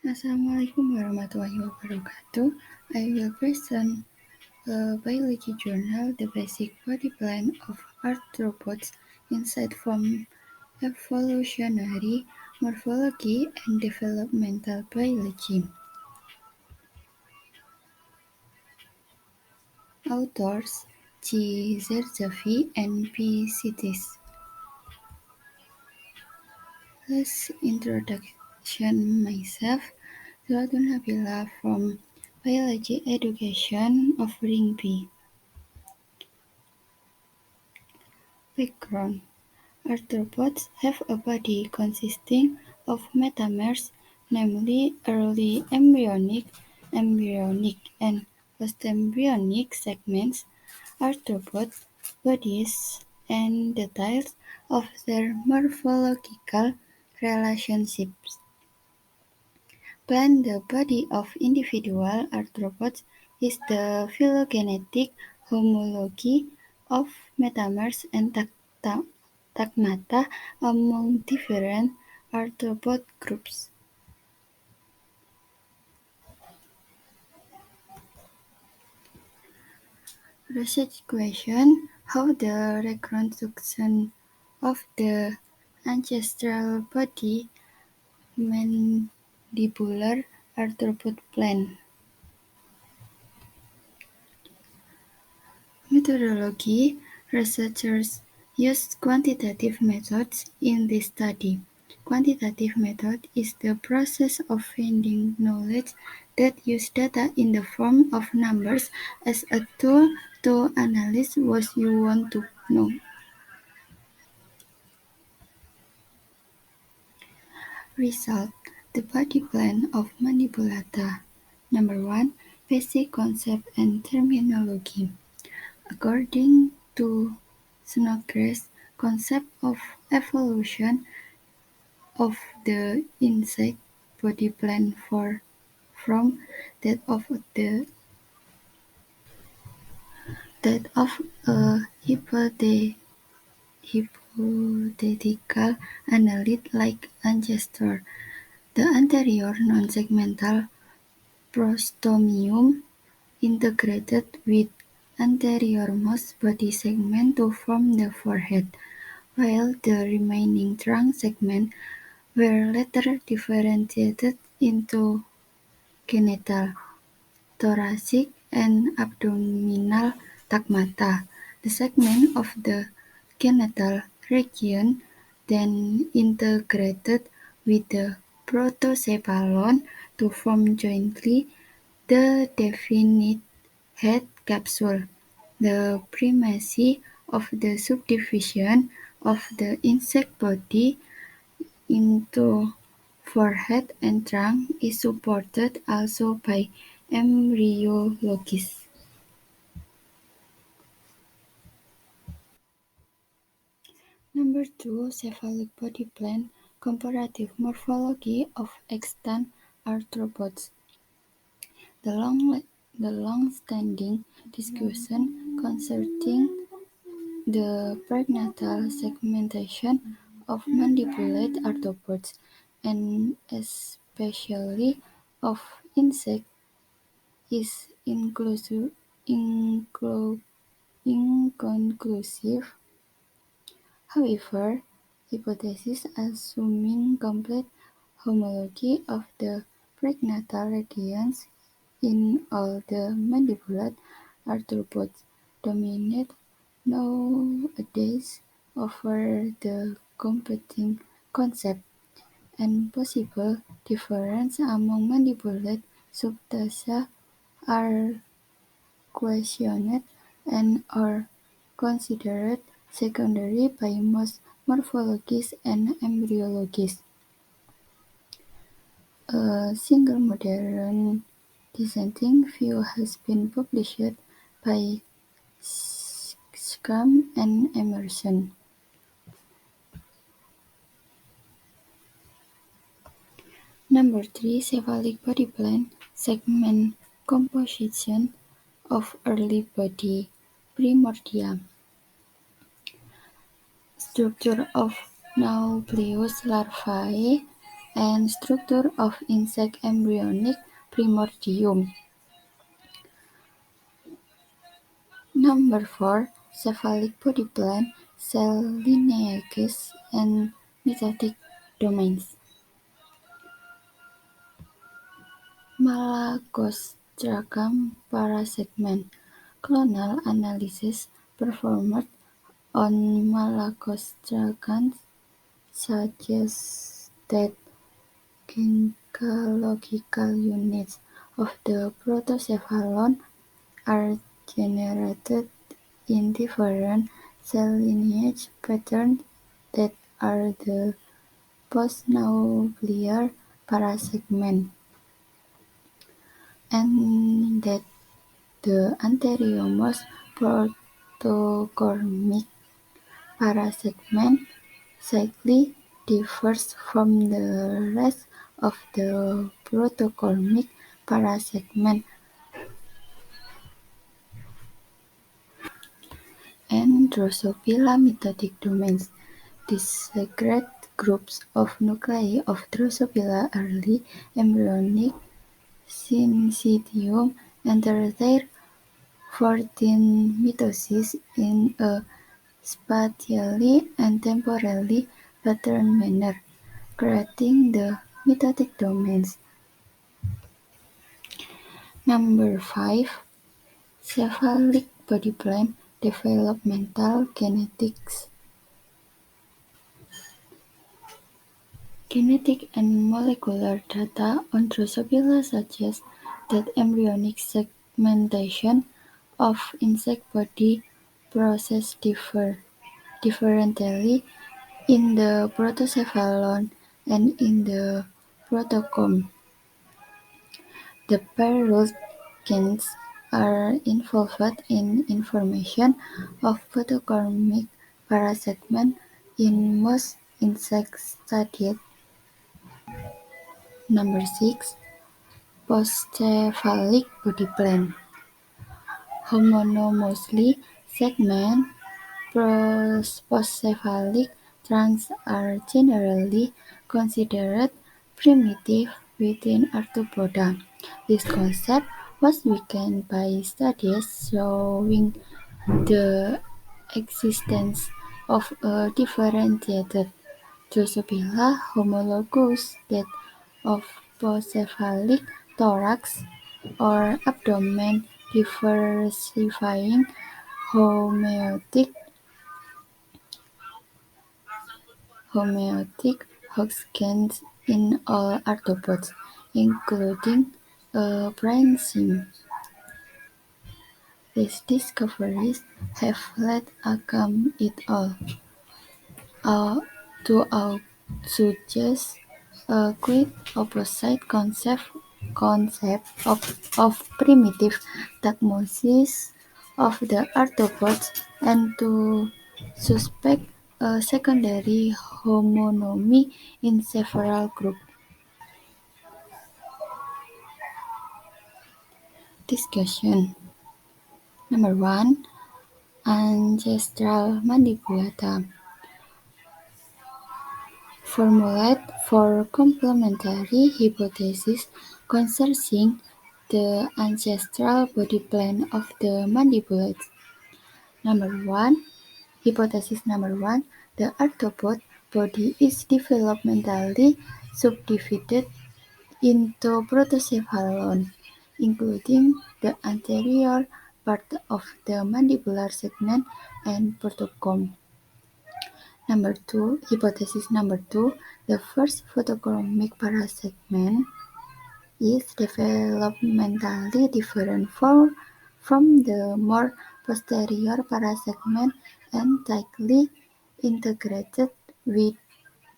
Assalamualaikum warahmatullahi wabarakatuh. I will present a biology journal, The Basic Body Plan of Arthropods, Insight from Evolutionary Morphology and Developmental Biology. Authors G. Zerzavi and P. Sitis. Let's introduction myself. Suratun Habila from Biology Education offering B. Background. Arthropods have a body consisting of metamers, namely early embryonic, and postembryonic segments. Arthropod bodies and details of their morphological relationships. Plan the body of individual arthropods is the phylogenetic homology of metamers and tagmata among different arthropod groups. Research question: how the reconstruction of the ancestral body mandibular arthropod plan. Methodology: researchers used quantitative methods in this study. Quantitative method is the process of finding knowledge that uses data in the form of numbers as a tool to analyze what you want to know. Result: the body plan of Mandibulata. Number 1. Basic concept and terminology. According to Snodgrass, concept of evolution of the insect body plan from that of a hypothetical annelid like ancestor. The anterior non-segmental prostomium integrated with anteriormost body segment to form the forehead, while the remaining trunk segments were later differentiated into genital, thoracic, and abdominal stigmata. The segments of the genital region then integrated with the protocephalon to form jointly the definite head capsule. The primacy of the subdivision of the insect body into forehead and trunk is supported also by embryologists. Number 2. Cephalic body plan: comparative morphology of extant arthropods. The long-standing discussion concerning the pregnatal segmentation of mandibulate arthropods, and especially of insects, is inconclusive. However, hypotheses assuming complete homology of the pregnatal regions in all the mandibulate arthropods dominate nowadays over the competing concept, and possible differences among mandibulate subtaxa are questioned and/or considered secondary by most morphologists and embryologists. A single modern dissenting view has been published by Schramm and Emerson. Number 3. Cephalic body plan: segment composition of early body primordia. Structure of nauplius larvae. and structure of insect embryonic primordium. Number 4. Cephalic body plan, cell lineages, and mitotic domains. Malacostracan parasegment. Clonal analysis performed on Malacostracans suggests that gynecological units of the protocephalon are generated in different cell lineage patterns that are the postnuclear parasegment, and that the anteriormost protocormic parasegment slightly differs from the rest of the protocormic parasegment, and Drosophila mitotic domains. Discrete groups of nuclei of Drosophila early embryonic syncytium enter their 14th mitosis in a spatially and temporally patterned manner, creating the mitotic domains. Number 5. Cephalic body plan developmental genetics. Genetic and molecular data on Drosophila suggest that embryonic segmentation of insect body process differently in the protocephalon and in the protocome. The parallel genes are involved in information of protocormic parasegment in most insect studied. Number 6. Postcephalic body plan. Homonymous segment postcephalic trunks are generally considered primitive within arthropoda. This concept was weakened by studies showing the existence of a differentiated Drosophila homologous that of postcephalic thorax or abdomen diversifying homeotic Hodgkins in all arthropods, including branching. These discoveries have led Akam et al. To suggest a quite opposite concept of primitive tagmosis of the arthropods, and to suspect a secondary homonymy in several groups. Discussion. Number 1. Ancestral mandibulata. Formulate for complementary hypotheses concerning the ancestral body plan of the mandibulates. Number 1. Hypothesis number 1. The arthropod body is developmentally subdivided into protocephalon, including the anterior part of the mandibular segment and protocome. Number 2. Hypothesis number 2. The first photochromic parasegment is developmentally different from the more posterior parasegment and tightly integrated with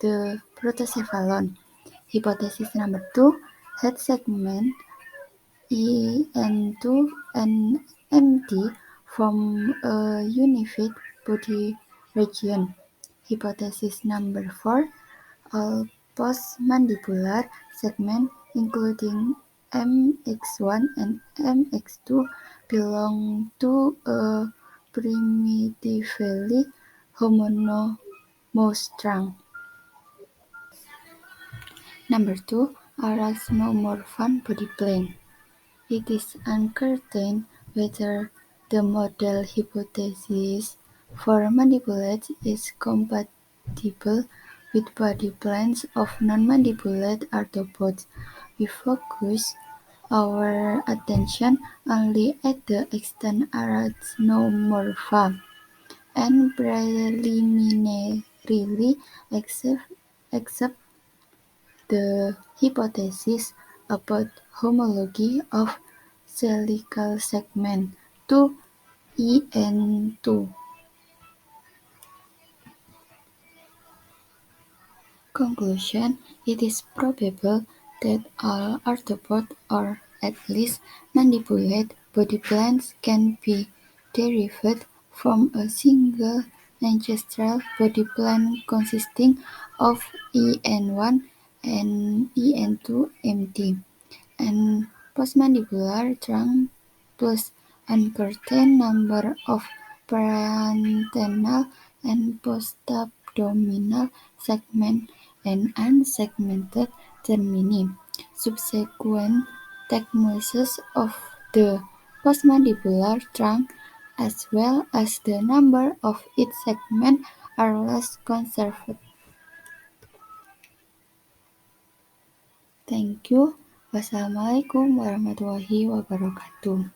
the protocephalon. Hypothesis number 2. Head segment En2 and MT from a unified body region. Hypothesis number 4. All postmandibular segments, including MX1 and MX2, belong to a primitively homonomous trunk. Number two, arachnomorphan body plan. It is uncertain whether the model hypothesis for mandibulate is compatible with body plans of non-mandibulate arthropods. We focus our attention only at the extant arachnomorpha and preliminarily accept the hypothesis about homology of cilical segment to En2. Conclusion: it is probable that all arthropods, or at least mandibulate, body plans can be derived from a single ancestral body plan consisting of En1 and En2 MT, and postmandibular trunk plus uncertain number of parental and postabdominal segments and unsegmented termini. Subsequent diagnosis of the postmandibular trunk as well as the number of its segments are less conservative. Thank you. Wassalamualaikum warahmatullahi wabarakatuh.